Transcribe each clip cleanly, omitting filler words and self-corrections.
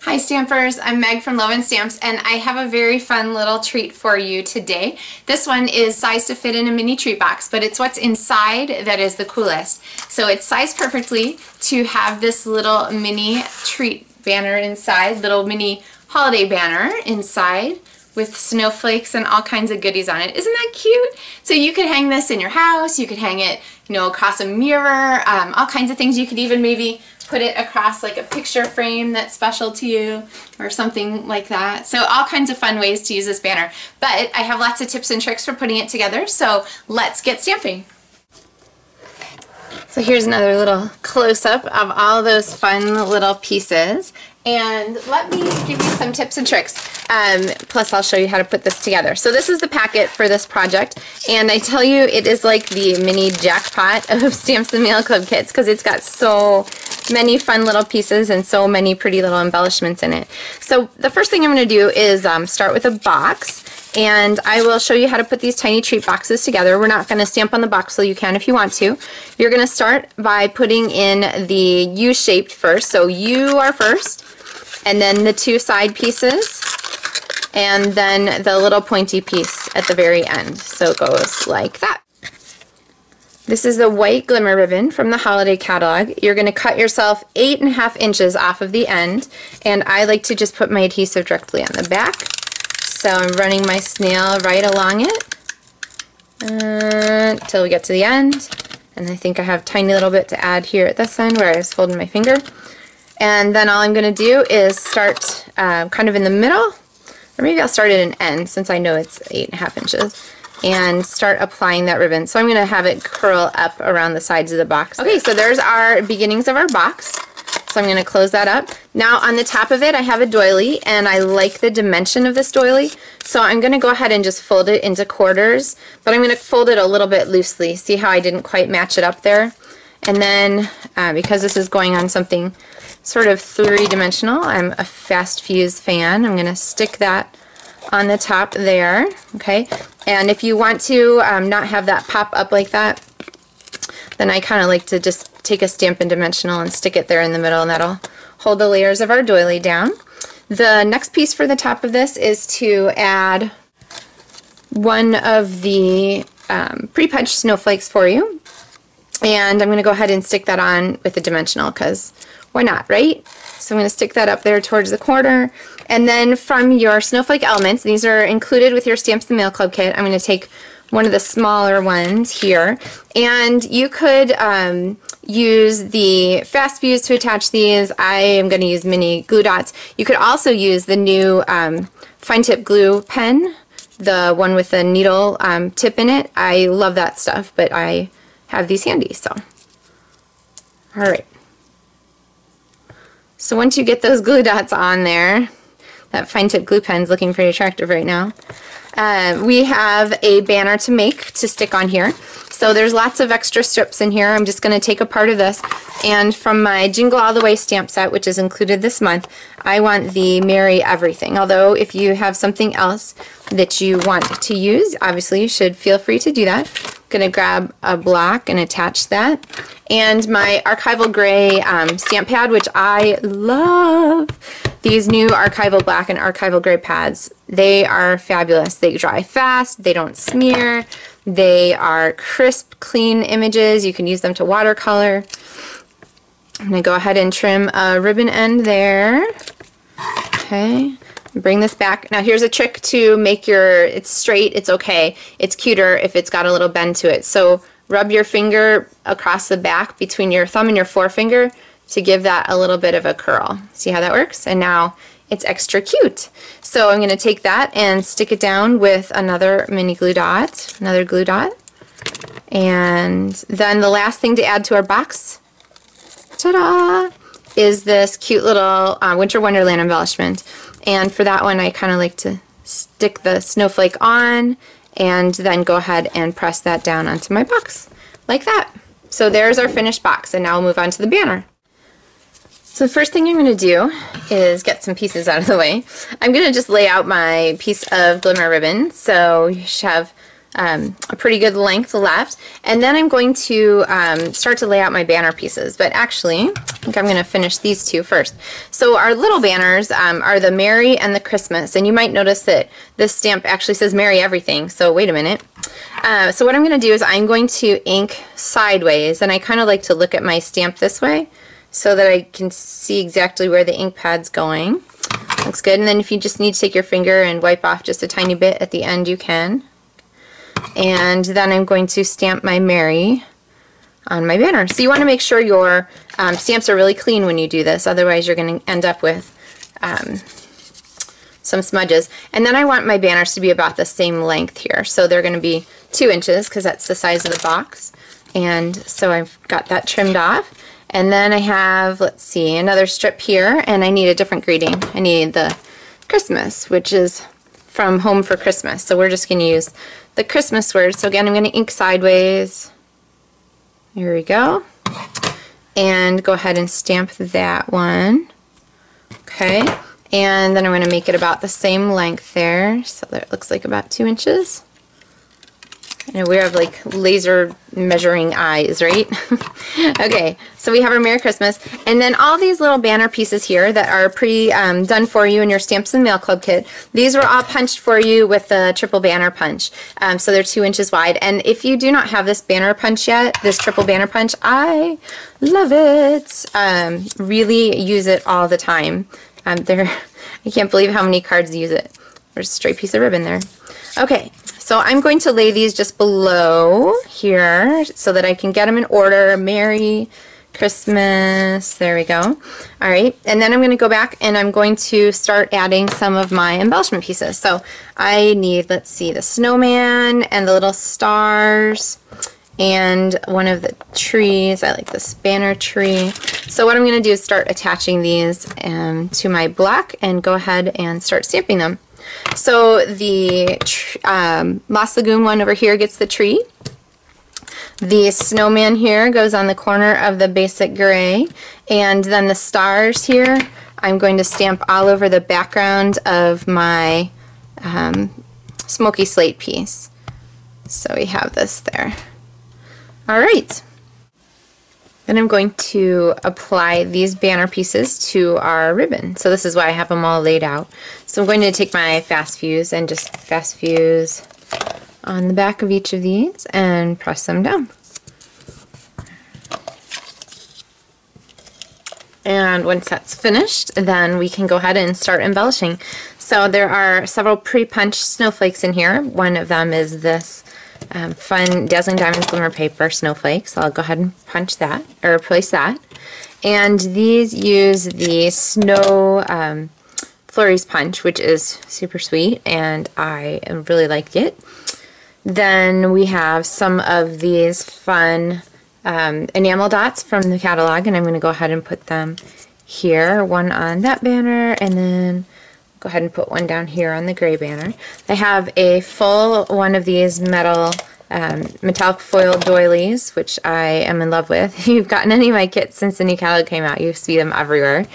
Hi Stampers, I'm Meg from Loven Stamps, and I have a very fun little treat for you today. This one is sized to fit in a mini treat box, but it's what's inside that is the coolest. So it's sized perfectly to have this little mini treat banner inside, little mini holiday banner inside with snowflakes and all kinds of goodies on it. Isn't that cute? So you could hang this in your house, you could hang it, across a mirror, all kinds of things. You could even maybe put it across like a picture frame that's special to you or something like that. So all kinds of fun ways to use this banner. But I have lots of tips and tricks for putting it together, so let's get stamping. So here's another little close-up of all those fun little pieces. And let me give you some tips and tricks. Plus I'll show you how to put this together. So this is the packet for this project, and I tell you it is like the mini jackpot of Stamps and Mail Club kits because it's got so many fun little pieces and so many pretty little embellishments in it. So the first thing I'm going to do is start with a box, and I will show you how to put these tiny treat boxes together. We're not going to stamp on the box, so you can if you want to. You're going to start by putting in the U-shaped first, so U are first, and then the two side pieces, and then the little pointy piece at the very end. So it goes like that. This is the white glimmer ribbon from the holiday catalog. You're going to cut yourself 8.5 inches off of the end, and I like to just put my adhesive directly on the back. So I'm running my snail right along it until we get to the end. And I think I have a tiny little bit to add here at this end where I was holding my finger. And then all I'm going to do is start kind of in the middle, or maybe I'll start at an end since I know it's 8.5 inches, and start applying that ribbon. So I'm going to have it curl up around the sides of the box. Okay, so there's our beginnings of our box. So I'm going to close that up. Now on the top of it I have a doily, and I like the dimension of this doily, so I'm going to go ahead and just fold it into quarters, but I'm going to fold it a little bit loosely. See how I didn't quite match it up there? And then because this is going on something sort of three-dimensional, I'm a fast fuse fan, I'm going to stick that on the top there, okay? And if you want to not have that pop up like that, then I kind of like to just take a Stampin' Dimensional and stick it there in the middle, and that'll hold the layers of our doily down. The next piece for the top of this is to add one of the pre-punched snowflakes for you, and I'm going to go ahead and stick that on with a dimensional because why not, right? So I'm going to stick that up there towards the corner, and then from your snowflake elements, these are included with your Stamps and Mail Club kit, I'm going to take one of the smaller ones here, and you could use the fast fuse to attach these. I am going to use mini glue dots. You could also use the new fine tip glue pen, the one with the needle tip in it. I love that stuff, but I have these handy, so. Alright. So once you get those glue dots on there, that fine tip glue pen's looking pretty attractive right now. We have a banner to make to stick on here. So there's lots of extra strips in here. I'm just going to take a part of this, and from my Jingle All the Way stamp set, which is included this month, I want the Merry Everything. Although if you have something else that you want to use, obviously you should feel free to do that. I'm going to grab a block and attach that. And my Archival Gray stamp pad, which I love. These new Archival Black and Archival Gray pads, they are fabulous. They dry fast, they don't smear, they are crisp, clean images. You can use them to watercolor. I'm going to go ahead and trim a ribbon end there. Okay, bring this back. Now here's a trick to make it's straight, it's okay. It's cuter if it's got a little bend to it. So rub your finger across the back between your thumb and your forefinger to give that a little bit of a curl. See how that works? And now it's extra cute. So I'm going to take that and stick it down with another mini glue dot, another glue dot. And then the last thing to add to our box, ta-da, is this cute little Winter Wonderland embellishment. And for that one I kind of like to stick the snowflake on and then go ahead and press that down onto my box like that. So there's our finished box, and now we'll move on to the banner. So the first thing I'm going to do is get some pieces out of the way. I'm going to just lay out my piece of glimmer ribbon. So you should have a pretty good length left. And then I'm going to start to lay out my banner pieces. But actually, I think I'm going to finish these two first. So our little banners are the Merry and the Christmas. And you might notice that this stamp actually says Merry Everything. So wait a minute. So what I'm going to do is I'm going to ink sideways. And I kind of like to look at my stamp this way so that I can see exactly where the ink pad's going. Looks good. And then if you just need to take your finger and wipe off just a tiny bit at the end, you can. And then I'm going to stamp my Merry on my banner. So you want to make sure your stamps are really clean when you do this, otherwise you're going to end up with some smudges. And then I want my banners to be about the same length here. So they're going to be 2 inches because that's the size of the box. And so I've got that trimmed off. And then I have, let's see, another strip here, and I need a different greeting. I need the Christmas, which is from Home for Christmas. So we're just going to use the Christmas word. So again, I'm going to ink sideways. Here we go. And go ahead and stamp that one. Okay. And then I'm going to make it about the same length there. So that it looks like about 2 inches. And we have like laser measuring eyes, right? Okay, so we have our Merry Christmas. And then all these little banner pieces here that are done for you in your Stamps and Mail Club kit, these were all punched for you with the triple banner punch. So they're 2 inches wide. And if you do not have this banner punch yet, this triple banner punch, I love it. Really use it all the time. I can't believe how many cards use it. There's a straight piece of ribbon there. Okay, so I'm going to lay these just below here so that I can get them in order. Merry Christmas. There we go. All right, and then I'm going to go back and I'm going to start adding some of my embellishment pieces. So I need, let's see, the snowman and the little stars and one of the trees. I like this banner tree. So what I'm going to do is start attaching these to my block and go ahead and start stamping them. So the Lost Lagoon one over here gets the tree. The snowman here goes on the corner of the basic gray. And then the stars here, I'm going to stamp all over the background of my smoky slate piece. So we have this there. All right. Then I'm going to apply these banner pieces to our ribbon. So this is why I have them all laid out. So I'm going to take my fast fuse and just fast fuse on the back of each of these and press them down. And once that's finished, then we can go ahead and start embellishing. So there are several pre-punched snowflakes in here. One of them is this fun Dazzling Diamonds Glimmer Paper snowflake. So I'll go ahead and punch that, or place that. And these use the Snow Flurries punch, which is super sweet, and I really liked it. Then we have some of these fun enamel dots from the catalog, and I'm going to go ahead and put them here. One on that banner, and then go ahead and put one down here on the gray banner. I have a full one of these metallic foil doilies, which I am in love with. If you've gotten any of my kits since the new catalog came out, you see them everywhere.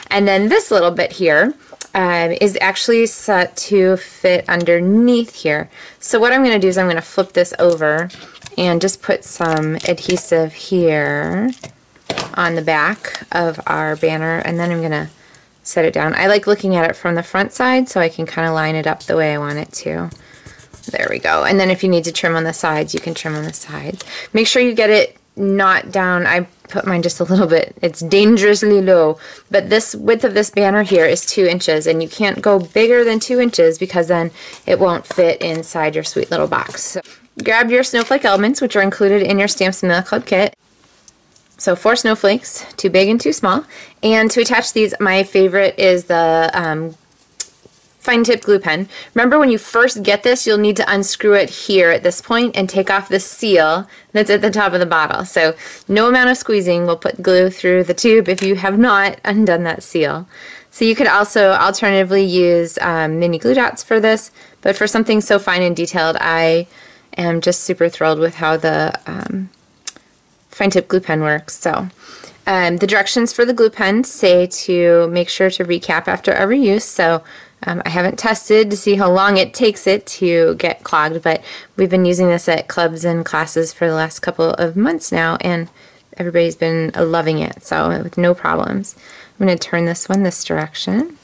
And then this little bit here is actually set to fit underneath here. So what I'm going to do is I'm going to flip this over and just put some adhesive here on the back of our banner, and then I'm going to set it down. I like looking at it from the front side so I can kind of line it up the way I want it to. There we go. And then if you need to trim on the sides, you can trim on the sides. Make sure you get it not down. I put mine just a little bit. It's dangerously low. But this width of this banner here is 2 inches, and you can't go bigger than 2 inches because then it won't fit inside your sweet little box. So grab your snowflake elements, which are included in your Stamps and Mail Club kit. So 4 snowflakes, 2 big and 2 small. And to attach these, my favorite is the fine tip glue pen. Remember, when you first get this, you'll need to unscrew it here at this point and take off the seal that's at the top of the bottle. So no amount of squeezing will put glue through the tube if you have not undone that seal. So you could also alternatively use mini glue dots for this, but for something so fine and detailed, I am just super thrilled with how the fine tip glue pen works. So the directions for the glue pen say to make sure to recap after every use. So I haven't tested to see how long it takes it to get clogged, but we've been using this at clubs and classes for the last couple of months now, and everybody's been loving it, so with no problems. I'm going to turn this one this direction,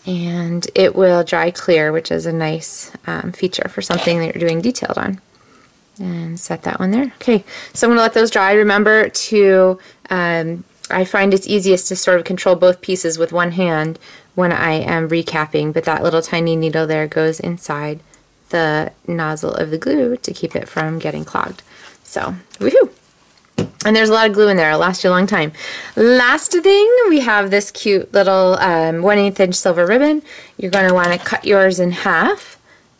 and it will dry clear, which is a nice feature for something that you're doing detailed on. And set that one there. Okay, so I'm going to let those dry. Remember to, I find it's easiest to sort of control both pieces with one hand when I am recapping, but that little tiny needle there goes inside the nozzle of the glue to keep it from getting clogged. So, woohoo! And there's a lot of glue in there. It'll last you a long time. Last thing, we have this cute little 1/8 inch silver ribbon. You're going to want to cut yours in half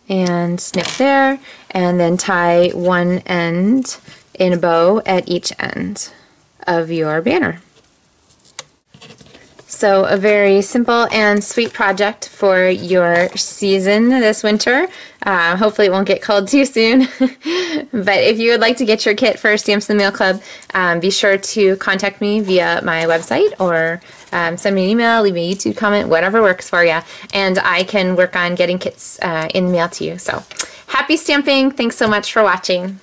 and snip there, and then tie one end in a bow at each end of your banner. So a very simple and sweet project for your season this winter. Hopefully it won't get cold too soon. But if you would like to get your kit for Stamps in the Mail Club, be sure to contact me via my website, or send me an email, leave me a YouTube comment, whatever works for you, and I can work on getting kits in the mail to you. So happy stamping. Thanks so much for watching.